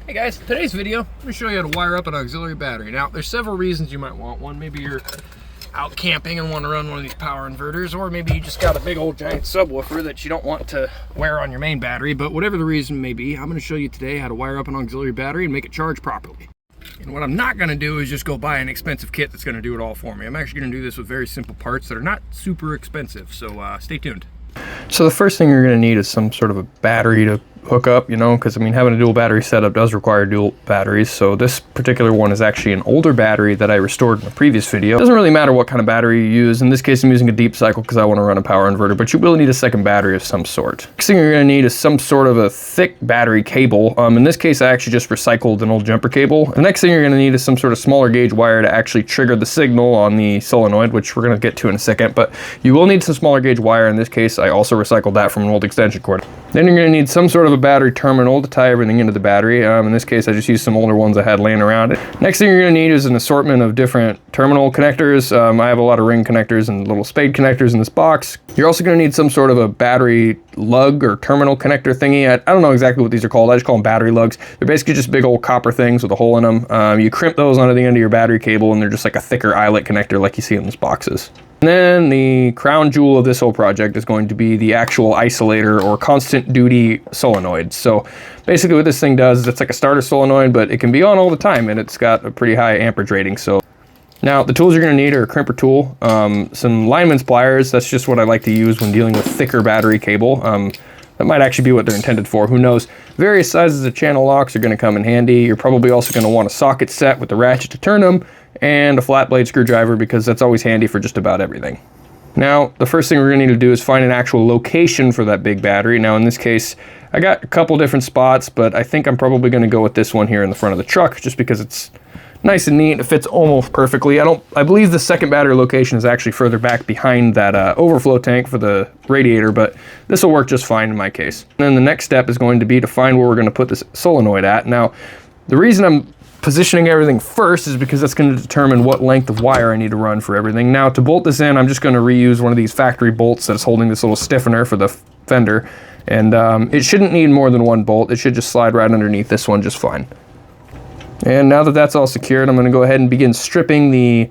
Hey guys, today's video, I'm going to show you how to wire up an auxiliary battery. Now, there's several reasons you might want one. Maybe you're out camping and want to run one of these power inverters, or maybe you just got a big old giant subwoofer that you don't want to wear on your main battery. But whatever the reason may be, I'm going to show you today how to wire up an auxiliary battery and make it charge properly. And what I'm not going to do is just go buy an expensive kit that's going to do it all for me. I'm actually going to do this with very simple parts that are not super expensive, so stay tuned. So the first thing you're going to need is some sort of a battery to hook up, because I mean, having a dual battery setup does require dual batteries. So this particular one is actually an older battery that I restored in a previous video. It doesn't really matter what kind of battery you use. In this case, I'm using a deep cycle because I want to run a power inverter, but you will need a second battery of some sort. Next thing you're going to need is some sort of a thick battery cable. In this case, I actually just recycled an old jumper cable. The next thing you're going to need is some sort of smaller gauge wire to actually trigger the signal on the solenoid, which we're going to get to in a second, but you will need some smaller gauge wire. In this case, I also recycled that from an old extension cord. Then you're going to need some sort of a battery terminal to tie everything into the battery. In this case, I just used some older ones I had laying around. Next thing you're going to need is an assortment of different terminal connectors. I have a lot of ring connectors and little spade connectors in this box. You're also going to need some sort of a battery lug or terminal connector thingy. I don't know exactly what these are called. I just call them battery lugs. They're basically just big old copper things with a hole in them. You crimp those onto the end of your battery cable, and they're just like a thicker eyelet connector like you see in these boxes. And then the crown jewel of this whole project is going to be the actual isolator or constant duty solenoid. So basically what this thing does is it's like a starter solenoid, but it can be on all the time, and it's got a pretty high amperage rating. So now the tools you're going to need are a crimper tool, some lineman's pliers. That's just what I like to use when dealing with thicker battery cable. That might actually be what they're intended for, who knows. Various sizes of channel locks are going to come in handy. You're probably also going to want a socket set with the ratchet to turn them, and a flat blade screwdriver, because that's always handy for just about everything. Now, the first thing we're going to need to do is find an actual location for that big battery. Now, in this case, I got a couple different spots, but I think I'm probably going to go with this one here in the front of the truck, just because it's nice and neat. It fits almost perfectly. I believe the second battery location is actually further back behind that overflow tank for the radiator, but this will work just fine in my case. And then the next step is going to be to find where we're going to put this solenoid at. Now, the reason I'm positioning everything first is because that's going to determine what length of wire I need to run for everything. Now, to bolt this in, I'm just going to reuse one of these factory bolts that's holding this little stiffener for the fender, and it shouldn't need more than one bolt. It should just slide right underneath this one just fine. And now that that's all secured, I'm going to go ahead and begin stripping the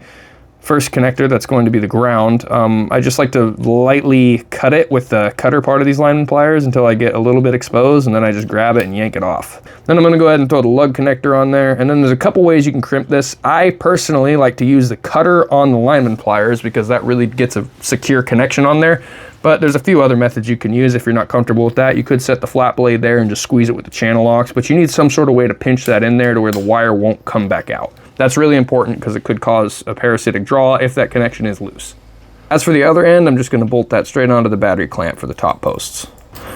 first connector. That's going to be the ground. I just like to lightly cut it with the cutter part of these lineman pliers until I get a little bit exposed, and then I just grab it and yank it off. Then I'm going to go ahead and throw the lug connector on there, and then there's a couple ways you can crimp this. I personally like to use the cutter on the lineman pliers because that really gets a secure connection on there. But there's a few other methods you can use if you're not comfortable with that. You could set the flat blade there and just squeeze it with the channel locks, but you need some sort of way to pinch that in there to where the wire won't come back out. That's really important because it could cause a parasitic draw if that connection is loose. As for the other end, I'm just going to bolt that straight onto the battery clamp for the top posts.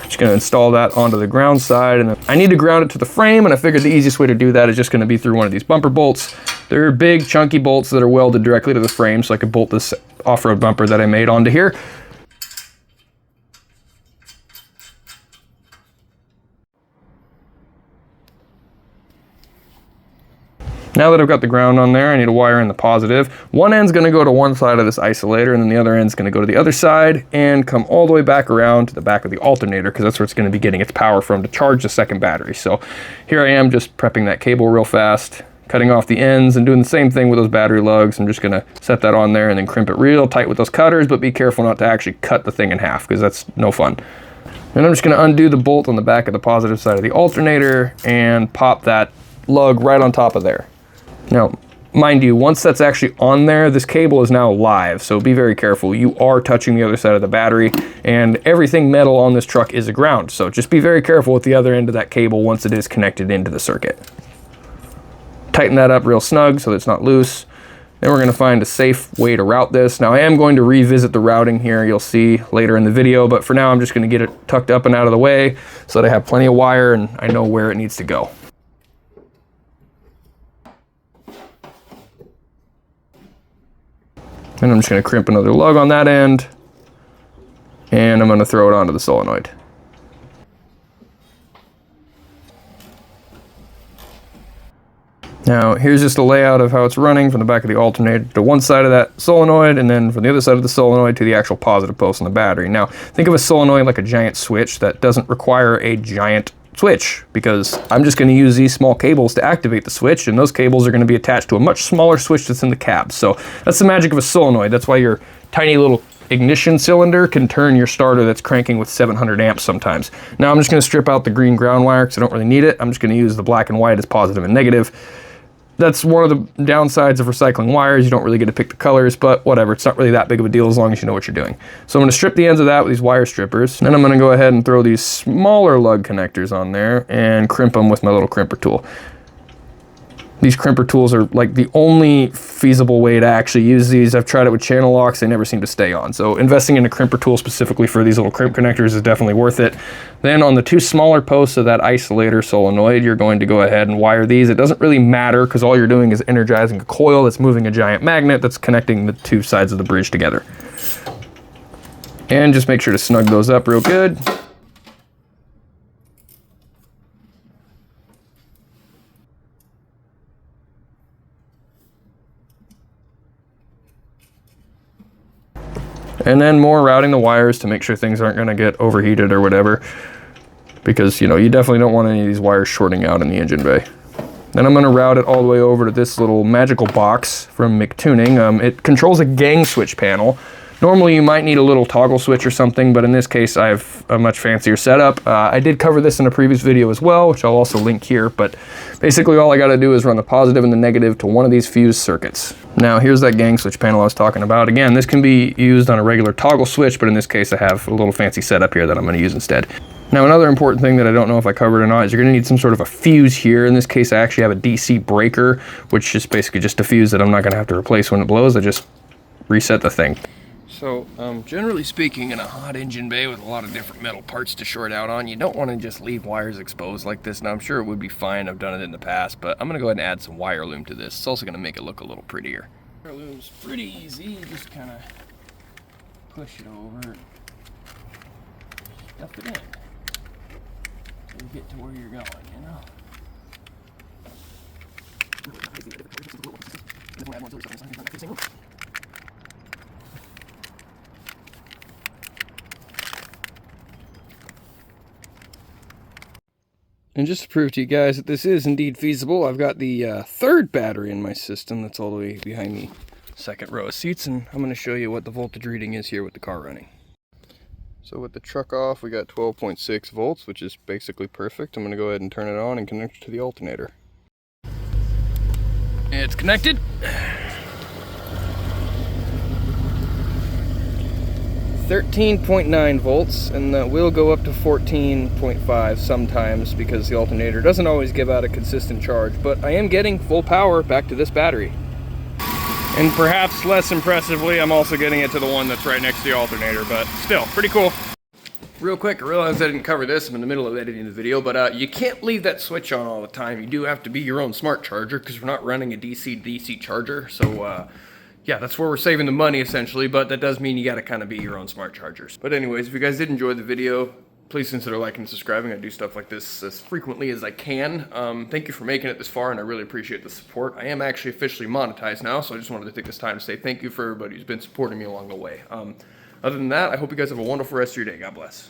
Just going to install that onto the ground side, and then I need to ground it to the frame, and I figured the easiest way to do that is just going to be through one of these bumper bolts. They're big, chunky bolts that are welded directly to the frame, so I could bolt this off-road bumper that I made onto here. Now that I've got the ground on there, I need to wire in the positive. One end's going to go to one side of this isolator, and then the other end's going to go to the other side and come all the way back around to the back of the alternator, because that's where it's going to be getting its power from to charge the second battery. So here I am just prepping that cable real fast, cutting off the ends and doing the same thing with those battery lugs. I'm just going to set that on there and then crimp it real tight with those cutters, but be careful not to actually cut the thing in half, because that's no fun. And I'm just going to undo the bolt on the back of the positive side of the alternator and pop that lug right on top of there. Now, mind you, once that's actually on there, this cable is now live, so be very careful. You are touching the other side of the battery, and everything metal on this truck is a ground, so just be very careful with the other end of that cable once it is connected into the circuit. Tighten that up real snug so that it's not loose. Then we're going to find a safe way to route this. Now, I am going to revisit the routing here, you'll see later in the video, but for now I'm just going to get it tucked up and out of the way so that I have plenty of wire and I know where it needs to go. And I'm just going to crimp another lug on that end, and I'm going to throw it onto the solenoid. Now, here's just a layout of how it's running from the back of the alternator to one side of that solenoid, and then from the other side of the solenoid to the actual positive post on the battery. Now, think of a solenoid like a giant switch that doesn't require a giant switch, because I'm just going to use these small cables to activate the switch, and those cables are going to be attached to a much smaller switch that's in the cab. So that's the magic of a solenoid. That's why your tiny little ignition cylinder can turn your starter that's cranking with 700 amps sometimes. Now I'm just going to strip out the green ground wire because I don't really need it. I'm just going to use the black and white as positive and negative. That's one of the downsides of recycling wires. You don't really get to pick the colors, but whatever. It's not really that big of a deal as long as you know what you're doing. So I'm going to strip the ends of that with these wire strippers. Then I'm going to go ahead and throw these smaller lug connectors on there and crimp them with my little crimper tool. These crimper tools are like the only feasible way to actually use these. I've tried it with channel locks, they never seem to stay on. So investing in a crimper tool specifically for these little crimp connectors is definitely worth it. Then on the two smaller posts of that isolator solenoid, you're going to go ahead and wire these. It doesn't really matter because all you're doing is energizing a coil that's moving a giant magnet that's connecting the two sides of the bridge together. And just make sure to snug those up real good. And then more routing the wires to make sure things aren't going to get overheated or whatever, because you definitely don't want any of these wires shorting out in the engine bay. Then I'm going to route it all the way over to this little magical box from McTuning. It controls a gang switch panel. Normally you might need a little toggle switch or something, but in this case I have a much fancier setup. I did cover this in a previous video as well, which I'll also link here, but basically all I got to do is run the positive and the negative to one of these fuse circuits. Now here's that gang switch panel I was talking about. Again, this can be used on a regular toggle switch, but in this case I have a little fancy setup here that I'm going to use instead. Now another important thing that I don't know if I covered or not is you're going to need some sort of a fuse here. In this case I actually have a DC breaker, which is basically just a fuse that I'm not going to have to replace when it blows. I just reset the thing. So, generally speaking, in a hot engine bay with a lot of different metal parts to short out on, you don't want to just leave wires exposed like this. Now, I'm sure it would be fine. I've done it in the past, but I'm going to go ahead and add some wire loom to this. It's also going to make it look a little prettier. Wire loom's pretty easy. You just kind of push it over, stuff it in, so you get to where you're going, And just to prove to you guys that this is indeed feasible, I've got the third battery in my system that's all the way behind the second row of seats, and I'm going to show you what the voltage reading is here with the car running. So with the truck off, we got 12.6 volts, which is basically perfect. I'm going to go ahead and turn it on and connect it to the alternator. It's connected. 13.9 volts, and that will go up to 14.5 sometimes because the alternator doesn't always give out a consistent charge, but I am getting full power back to this battery. And perhaps less impressively, I'm also getting it to the one that's right next to the alternator, but still, pretty cool. Real quick, I realized I didn't cover this. I'm in the middle of editing the video, but you can't leave that switch on all the time. You do have to be your own smart charger because we're not running a DC-DC charger, so yeah, that's where we're saving the money essentially, but that does mean you gotta kind of be your own smart chargers. But anyways, if you guys did enjoy the video, please consider liking and subscribing. I do stuff like this as frequently as I can. Thank you for making it this far, and I really appreciate the support. I am actually officially monetized now, so I just wanted to take this time to say thank you for everybody who's been supporting me along the way. Other than that, I hope you guys have a wonderful rest of your day. God bless.